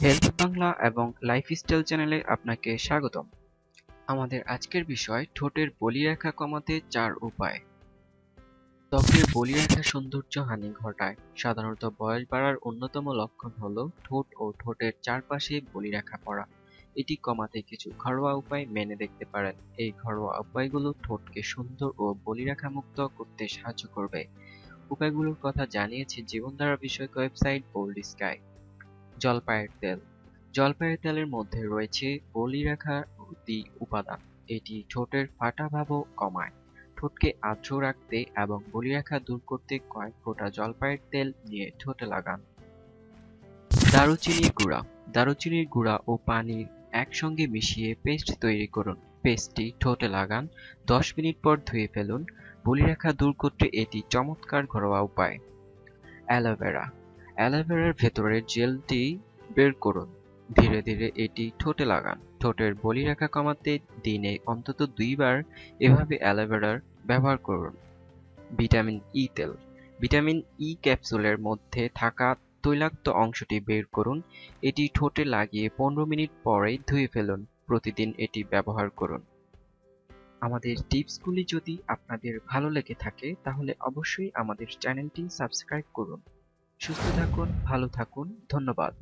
Health Bangla এবং lifestyle চ্যানেলে আপনাকে স্বাগতম। আমাদের আজকের বিষয় ঠোঁটের বলিরেখা কমাতে 4 উপায়। ত্বকের বলিরেখা সৌন্দর্য হানি ঘটায়। সাধারণত বয়স বাড়ার অন্যতম লক্ষণ হলো ঠোঁট ও ঠোঁটের চারপাশে বলিরেখা পড়া। এটি কমাতে কিছু ঘরোয়া উপায় মেনে দেখতে পারেন। এই ঘরোয়া উপায়গুলো ঠোঁটকে সুন্দর ও বলিরেখা মুক্ত করতে সাহায্য করবে। উপায়গুলোর কথা জানিয়েছে জীবনধারা বিষয়ক ওয়েবসাইট বোল্ড স্কাই। জলপাইয়ের তেল। জলপাইয়ের তেলের মধ্যে রয়েছে বলিরেখারোধী উপাদান। এটি ঠোঁটের ফাটা ভাবও কমায়। ঠোঁটকে আর্দ্র রাখতে এবং বলিরেখা দূর করতে কয়েক ফোঁটা জলপাইয়ের তেল নিয়ে ঠোঁটে লাগান। দারুচিনির গুঁড়া। দারুচিনির গুঁড়া ও পানি একসঙ্গে মিশিয়ে পেস্ট তৈরি করুন। পেস্টটি ঠোঁটে লাগান। 10 মিনিট পর ধুয়ে ফেলুন। বলিরেখা দূর করতে এটি চমৎকার ঘরোয়া উপায়। অ্যালোভেরা। অ্যালোভেরার ভেতরের জেলটি বের করুন। ধীরে ধীরে এটি ঠোঁটে লাগান। ঠোঁটের বলিরেখা কমাতে দিনে অন্তত 2 বার এভাবে অ্যালোভেরার ব্যবহার করুন। ভিটামিন ই তেল। ভিটামিন ই ক্যাপসুলের মধ্যে থাকা তৈলাক্ত অংশটি বের করুন। এটি ঠোঁটে লাগিয়ে 15 মিনিট পরেই ধুয়ে ফেলুন। প্রতিদিন এটি ব্যবহার করুন। আমাদের টিপসগুলি যদি আপনাদের ভালো লেগে থাকে তাহলে অবশ্যই আমাদের চ্যানেলটি সাবস্ক্রাইব করুন। সুস্থ থাকুন, ভালো থাকুন। ধন্যবাদ।